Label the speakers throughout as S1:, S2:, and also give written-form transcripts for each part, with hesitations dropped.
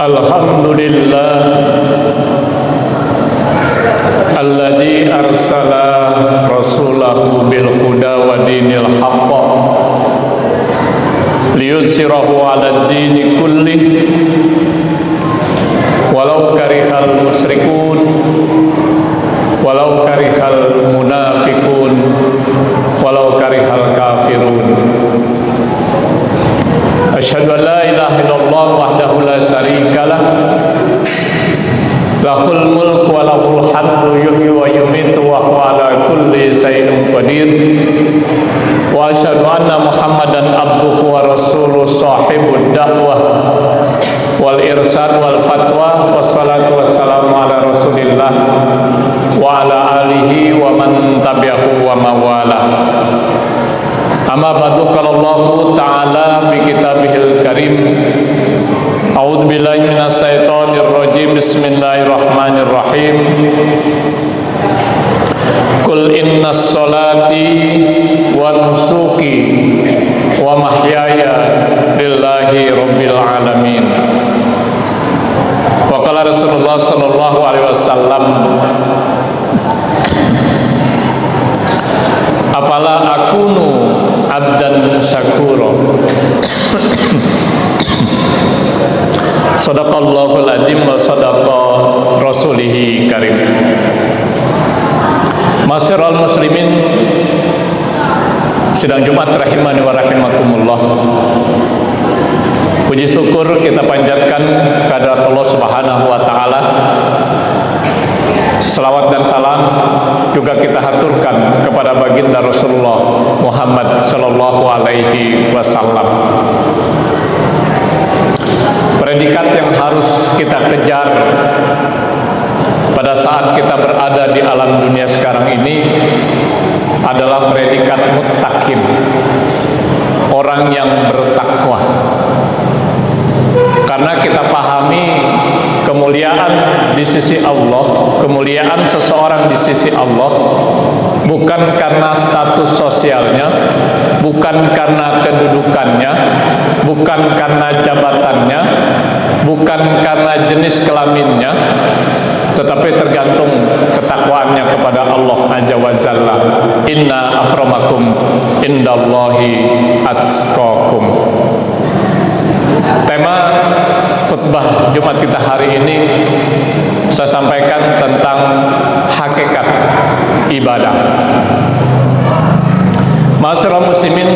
S1: Alhamdulillah alladzi arsala rasulahu bil huda wa dinil haqq liyuzhirahu 'alad dini kullih walau karihal musyrikun walau karihal munafiqun walau karihal kafirun. Asyhadu an la ilaha illallah wahdahu la syarikalah lahul mulku wa lahul hamdu yuhyi wa yumiitu wa huwa ala kulli syai'in qadir. Wa asyhadu anna Muhammadan abduhu wa rasuluhu sahibud da'wah wal irsad wal fatwa wassalatu wassalamu ala rasulillah wa ala alihi wa man tabi'ahu wa mawalah. Amma ba'du, qala Allah Ta'ala fi kitabihil karim. A'udzu billahi minasy syaithanir rajim. Bismillahirrahmanirrahim. Qul innas sholati wa nusuki wa mahyaya lillahi rabbil alamin. Wa qala Rasulullah sallallahu alaihi wasallam, afala akunu abdan syakura. Sadaqallahul adzim wa sadaqa rasulihi karim. Ma'asyiral muslimin, sidang Jumat rahimani wa rahimakumullah. Puji syukur kita panjatkan kehadirat Allah Subhanahu wa taala. Salawat dan salam juga kita haturkan kepada baginda Rasulullah Muhammad sallallahu alaihi wasallam. Predikat yang harus kita kejar pada saat kita berada di alam dunia sekarang ini adalah predikat muttaqin, orang yang bertakwa. Karena kita pahami kemuliaan di sisi Allah, kemuliaan seseorang di sisi Allah bukan karena status sosialnya, bukan karena kedudukannya, bukan karena jabatannya, bukan karena jenis kelaminnya, tetapi tergantung ketakwaannya kepada Allah Azza wa Jalla. Inna akramakum indallahi atqakum. Tema khutbah Jumat kita hari ini saya sampaikan tentang hakikat ibadah. Ma'asyiral muslimin,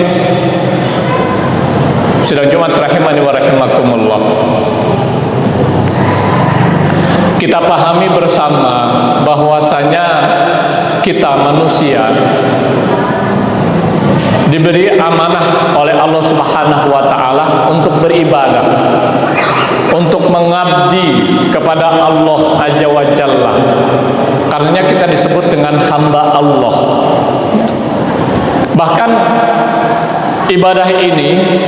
S1: sidang Jumat rahimani wa rahimakumullah. Kita pahami bersama bahwasanya kita manusia diberi amanah oleh Allah Subhanahu wa taala untuk beribadah, untuk mengabdi kepada Allah Azza wa Jalla. Karenanya kita disebut dengan hamba Allah. Bahkan ibadah ini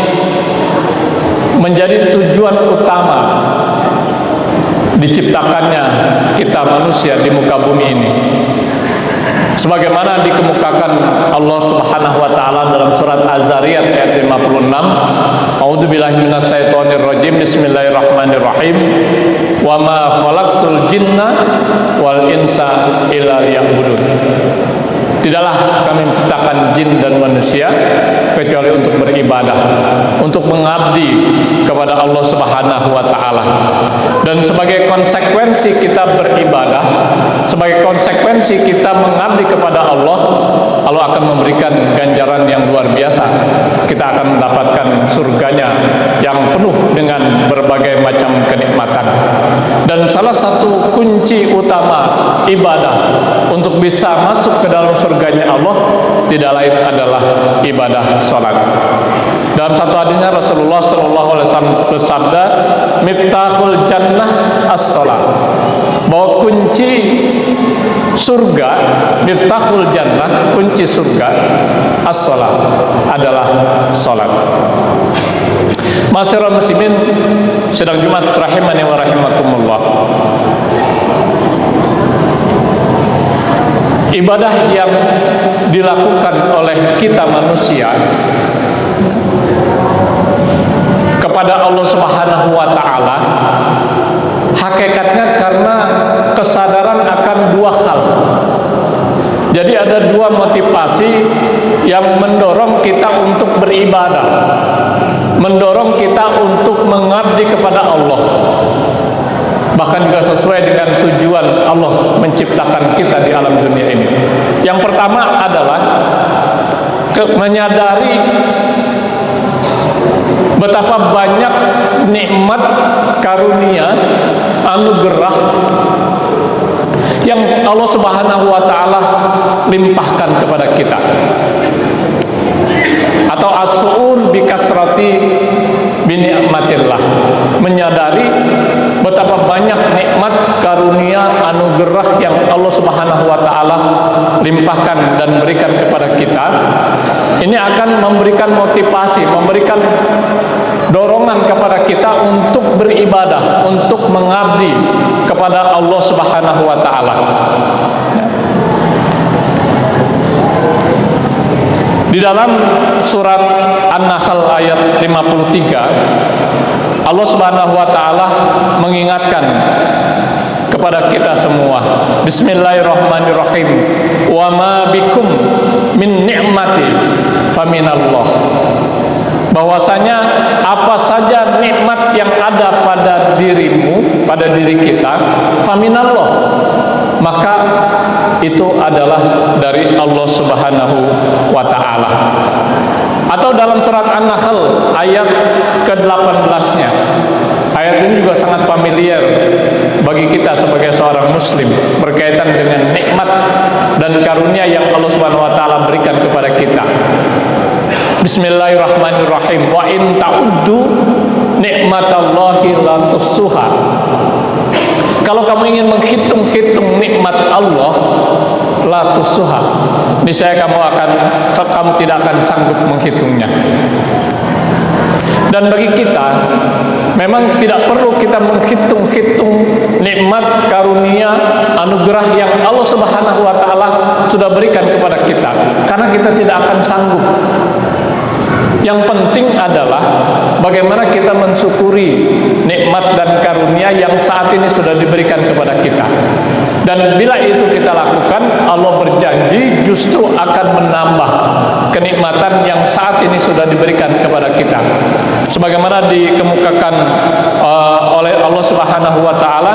S1: menjadi tujuan utama diciptakannya kita manusia di muka bumi ini. Sebagaimana dikemukakan Allah Subhanahu wa taala dalam surat Az-Zariyat ayat 56, A'udzubillahi minasyaitonir rajim. Bismillahirrahmanirrahim. Wa ma khalaqtul jinna wal insa illa liya'budun. Tidaklah kami menciptakan jin dan manusia kecuali untuk beribadah, untuk mengabdi kepada Allah Subhanahu wa taala. Dan sebagai konsekuensi kita beribadah, sebagai konsekuensi kita mengabdi kepada Allah, Allah akan memberikan ganjaran yang luar biasa. Kita akan mendapatkan surganya yang penuh dengan berbagai macam kenikmatan. Dan salah satu kunci utama ibadah untuk bisa masuk ke dalam surganya Allah tidak lain adalah ibadah salat. Dalam satu hadisnya Rasulullah SAW bersabda, miftahul jannah as-salat, bahwa kunci surga, miftahul jannah, kunci surga as-salat adalah salat. Ma'asyiral muslimin, sidang Jumat rahimani wa rahimakumullah. Ibadah yang dilakukan oleh kita manusia kepada Allah Subhanahu wa taala Hakikatnya karena kesadaran akan dua hal. Jadi ada dua motivasi yang mendorong kita untuk beribadah, mendorong kita untuk mengabdi kepada Allah. Bahkan juga sesuai dengan tujuan Allah menciptakan kita di alam dunia ini. Yang pertama adalah menyadari betapa banyak nikmat karunia anugerah yang Allah Subhanahu wa taala limpahkan kepada kita. Atau as-su'ur bi kasrati bi ni'matillah, menyadari betapa banyak nikmat karunia anugerah yang Allah Subhanahu wa taala limpahkan dan berikan kepada kita. Ini akan memberikan motivasi, memberikan dorongan kepada kita untuk beribadah, untuk mengabdi kepada Allah Subhanahu wa taala. Di dalam surat An-Nahl ayat 53, Allah Subhanahu wa taala mengingatkan kepada kita semua. Bismillahirrahmanirrahim. Wa ma bikum min ni'mati faminallah. Bahwasanya apa saja nikmat yang ada pada dirimu, pada diri kita, faminallah, maka itu adalah dari Allah Subhanahu wa taala. Atau dalam surat An-Nahl ayat ke-18-nya. Ayat ini juga sangat familiar bagi kita sebagai seorang muslim, berkaitan dengan nikmat dan karunia yang Allah Subhanahu wa taala berikan kepada kita. Bismillahirrahmanirrahim. Wa in ta'uddu nikmatallahi la tuhsuha. Kalau kamu ingin menghitung-hitung nikmat Allah, la tuhsuha, niscaya kamu tidak akan sanggup menghitungnya. Dan bagi kita memang tidak perlu kita menghitung-hitung nikmat karunia anugerah yang Allah Subhanahu wa taala sudah berikan kepada kita, karena kita tidak akan sanggup. Yang penting adalah bagaimana kita mensyukuri nikmat dan karunia yang saat ini sudah diberikan kepada kita. Dan bila itu kita lakukan, Allah berjanji justru akan menambah kenikmatan yang saat ini sudah diberikan kepada kita. Sebagaimana dikemukakan oleh Allah Subhanahu wa taala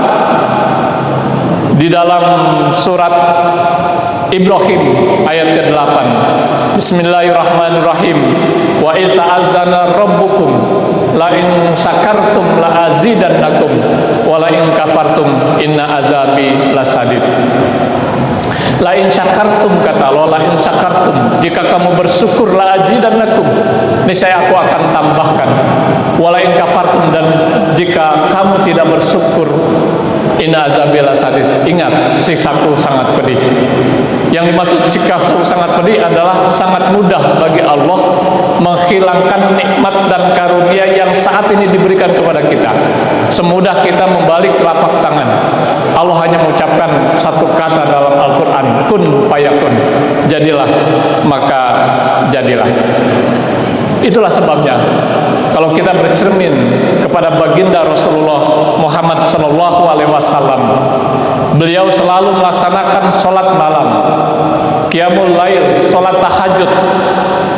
S1: di dalam surat Ibrahim ayat ke-8. Bismillahirrahmanirrahim. Wa iz ta'azzana rabbukum la in syakartum la azidannakum wa la in kafartum inna azabi lasadid. La in syakartum, kata Allah, la in syakartum, jika kamu bersyukur, la azidannakum, niscaya aku akan tambahkan. Wa la in kafartum, dan jika kamu tidak bersyukur, inna azabi lasadid, ingat siksaku sangat pedih. Yang dimaksud siksaku sangat pedih adalah sangat mudah bagi Allah menghilangkan nikmat dan karunia yang saat ini diberikan kepada kita. Semudah kita membalik telapak tangan. Allah hanya mengucapkan satu kata dalam Al-Quran, kun fayakun, jadilah maka jadilah. Itulah sebabnya kalau kita bercermin kepada baginda Rasulullah Muhammad SAW, beliau selalu melaksanakan sholat malam, qiyamul lail, sholat tahajud,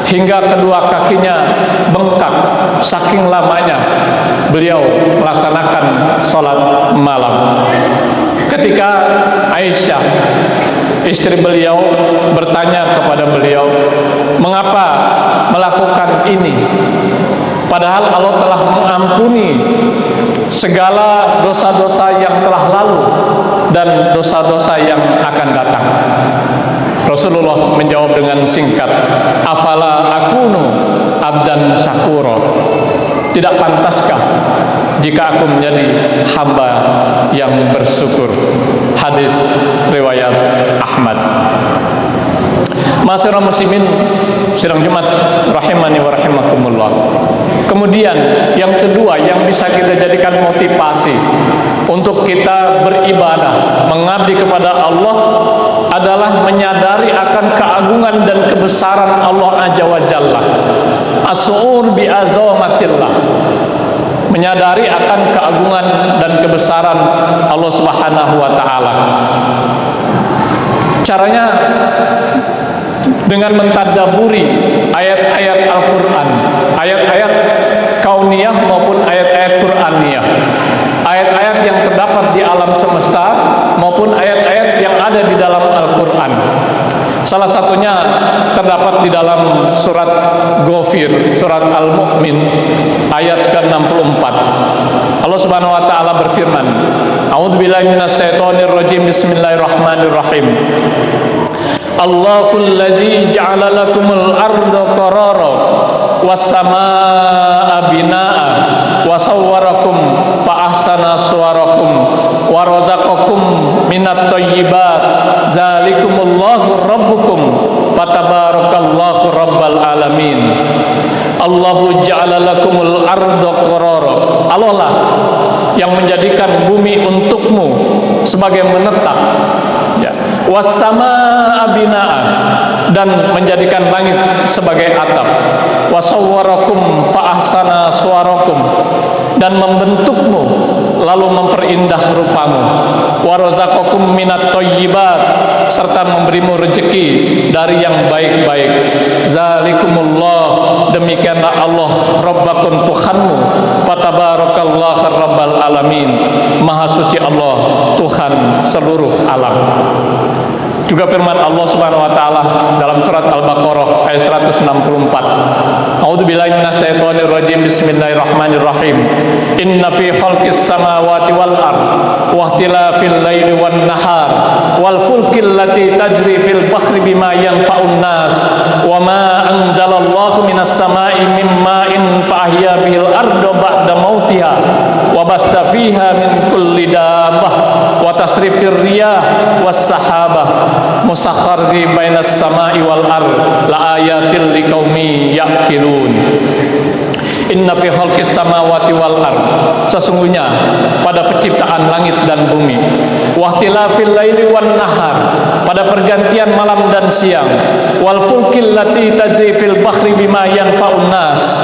S1: hingga kedua kakinya bengkak saking lamanya beliau melaksanakan sholat malam. Ketika Aisyah, istri beliau, bertanya kepada beliau, mengapa melakukan ini, padahal Allah telah mengampuni segala dosa-dosa yang telah lalu dan dosa-dosa yang akan datang. Rasulullah menjawab dengan singkat, afala akunu abdan syakura, tidak pantaskah jika aku menjadi hamba yang bersyukur. Hadis riwayat Ahmad. Ma'asyiral muslimin sidang Jumat rahimani wa rahimakumullah. Kemudian yang kedua yang bisa kita jadikan motivasi untuk kita beribadah, mengabdi kepada Allah, adalah menyadari akan keagungan dan kebesaran Allah Azza wa Jalla. As-su'ur bi azamatillah, menyadari akan keagungan dan kebesaran Allah Subhanahu wa taala. Caranya dengan mentadaburi ayat-ayat Al-Qur'an, ayat-ayat kauniyah maupun ayat-ayat Qur'aniyah, ayat-ayat yang terdapat di alam semesta maupun ayat-ayat yang ada di dalam Al-Qur'an. Salah satunya terdapat di dalam surat Ghafir, surat Al-Mu'min ayat ke-64. Allah Subhanahu wa taala berfirman, A'udzubillahi minasyaitonir rajim. Bismillahirrahmanirrahim. Allahul ladzi ja'ala lakumul arda qarara was samaa'a binaa'a wa sawwarakum fa ahsana suwarakum wa razaqakum minat thayyibat zalikumullahu rabbukum fatabarakallahu rabbal alamin. Allahu ja'ala lakumul arda qarara. Allah lah yang menjadikan bumi untukmu sebagai menetap, ya. Was samaa'a binaa'a, dan menjadikan langit sebagai atap. Wasawwarakum fa ahsana suwarakum, dan membentukmu lalu memperindah rupamu. Warazaqakum minat thayyibat, serta memberimu rezeki dari yang baik-baik. Zalikumullah, demikianlah Allah Rabbakum, Tuhanmu. Fatabarakallahu rabbal alamin, maha suci Allah, Tuhan seluruh alam. Juga firman Allah Subhanahu wa taala dalam surat Al-Baqarah ayat 164. A'udzubillahi minasyaitonir rajim. Bismillahirrahmanirrahim. Inna fi khalqis samawati wal ard wa ikhtilafil laili wan nahar wal fulkil lati tajri fil bahri bima yanfa'un nas wa ma anzalallahu minas samai mim ma'in fa ahya bihil arda ba'da mautiha wa batha fiha min kulli dabbah wa tasrifir riyah was sahabah musakhkhar fi bainas samai wal ard la ayatil liqaumi yaqilun. Inna fi khalqis samawati wal ard, sesungguhnya pada penciptaan langit dan bumi, wa ikhtilafil laili wan nahar, pada pergantian malam dan siang, wal fulkil lati tajri fil bahri bima yanfa'un nas,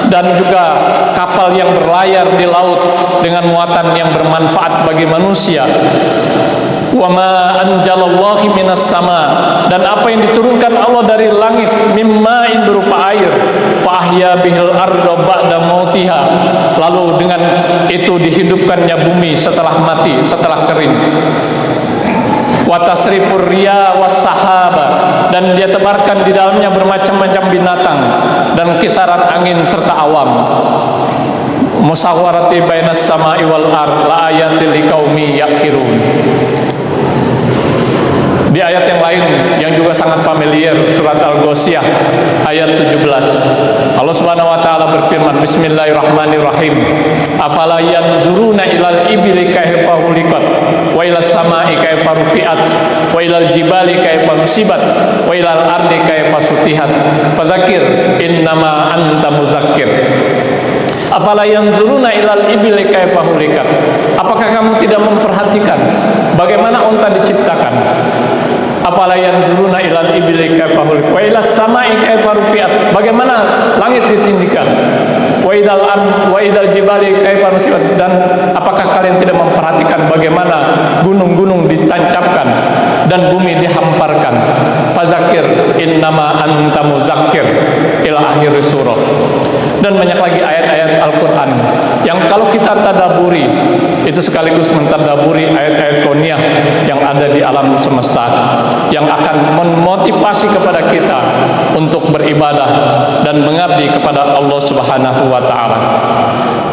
S1: dan juga kapal yang berlayar di laut dengan muatan yang bermanfaat bagi manusia. Wa ma anjalallahu minas sama, dan apa yang diturunkan Allah dari langit, mimma'in berupa air, fa ahya bihil arda ba'da mautiha, lalu dengan itu dihidupkannya bumi setelah mati, setelah kering. Wa tasrifur riya was sahaba, dan dia tebarkan di dalamnya bermacam-macam binatang dan kisaran angin serta awan. Musawwarati bainas sama'i wal ard la ayatil liqaumi yaqilun. Di ayat yang lain yang juga sangat familiar, surat Al-Ghasyiyah ayat 17, Allah Subhanahu wa taala berfirman, Bismillahirrahmanirrahim. Afala yanzuruna ilal ibili kaifa khuliqat wa ilas samai kaifa rufi'at wa ilal jibali kaifa nusibat wa ilal ardi kaifa sutihat fadzakir innama anta muzakkir. Afala yanzuruna ilal ibili kaifa khuliqat. Apakah kamu tidak memperhatikan bagaimana unta diciptakan? Afala yanzuruna ilal ibili kaifa khuliqat wa ilas samai kaifa rufi'at, bagaimana langit ditinggikan, wa idal jibali kaifa nusibat, dan apakah kalian tidak memperhatikan bagaimana gunung-gunung ditancapkan dan bumi dihamparkan. Fazakir innama anta muzakkir ila akhir surah. Dan banyak lagi ayat-ayat Al-Quran yang kalau kita tadaburi, itu sekaligus mentadaburi ayat-ayat kauniyah yang ada di alam semesta, yang akan memotivasi kepada kita untuk beribadah dan mengabdi kepada Allah Subhanahu wa taala.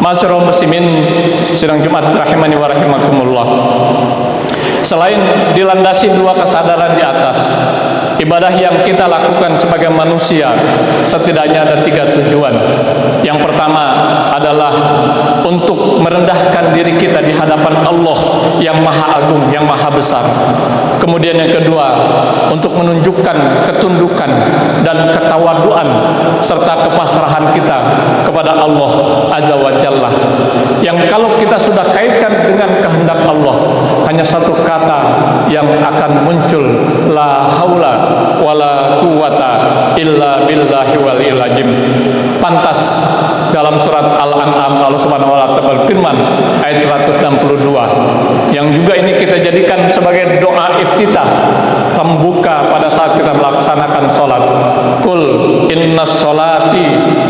S1: Masyarul muslimin sidang Jumat rahimani wa rahimakumullah. Selain dilandasi dua kesadaran di atas, ibadah yang kita lakukan sebagai manusia setidaknya ada tiga tujuan. Yang pertama adalah untuk merendahkan diri kita di hadapan Allah yang maha agung, yang maha besar. Kemudian yang kedua, untuk menunjukkan ketundukan dan ketawaduan serta kepasrahan kita kepada Allah Azza wa Jalla, yang kalau kita sudah kaitkan dengan kehendak Allah, hanya satu kata yang akan muncul, la haula wala quwata illa billahi walil azim. Pantas dalam surat Al-An'am Allah Subhanahu wa taala berfirman ayat 162 yang juga ini kita jadikan sebagai doa iftitah pembuka pada saat kita melaksanakan sholat. Qul innas sholati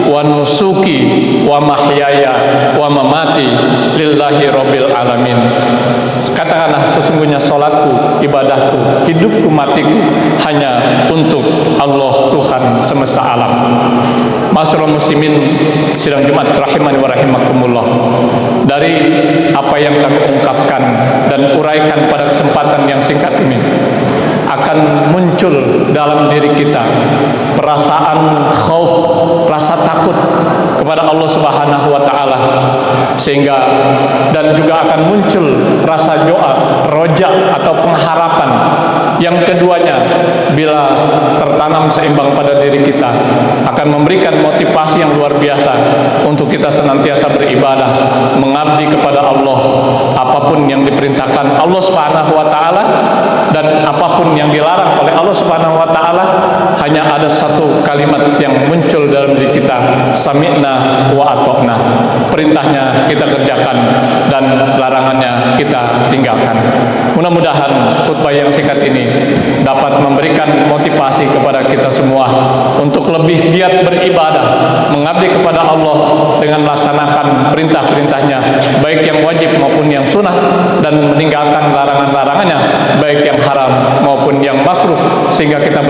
S1: wa nusuki wa mahyaya wa mamati lillahi rabbil alamin. Katakanlah sesungguhnya sholatku, ibadahku, hidupku, matiku hanya untuk Allah Tuhan semesta alam. Masyaallah muslimin sidang Jumat rahimani wa rahimakumullah. Dari apa yang kami ungkapkan dan uraikan pada kesempatan yang singkat ini, akan muncul dalam diri kita perasaan khauf, rasa takut kepada Allah Subhanahu wa taala, sehingga dan juga akan muncul rasa doa, roja atau pengharapan. Yang keduanya bila tertanam seimbang pada diri kita akan memberikan motivasi yang luar biasa untuk kita senantiasa beribadah, mengabdi kepada Allah, apapun yang diperintahkan Allah Subhanahu wa taala dan apapun yang dilarang oleh Allah Subhanahu wa taala. Hanya ada satu kalimat yang muncul dalam diri kita, sami'na wa ata'na. Perintahnya kita kerjakan dan larangannya kita tinggalkan. Mudah-mudahan khutbah yang singkat ini dapat memberikan motivasi kepada kita semua untuk lebih giat beribadah, mengabdi kepada Allah dengan melaksanakan perintah-perintahnya, baik yang wajib maupun yang sunnah, dan meninggalkan larangan-larangannya, baik yang haram maupun yang makruh, sehingga kita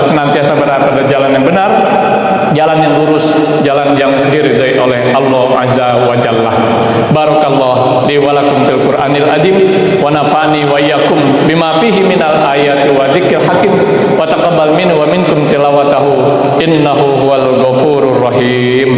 S1: senantiasa berada pada jalan yang benar, jalan yang lurus, jalan yang diridhai oleh Allah Azza wa Jalla. Barakallah li wa lakum fil Qur'anil azim wa nafa'ani wa iyyakum bima fihi minal ayati wa dzikril hakim wa taqabbal minni wa minkum tilawatahu innahu huwal ghafurur rahim.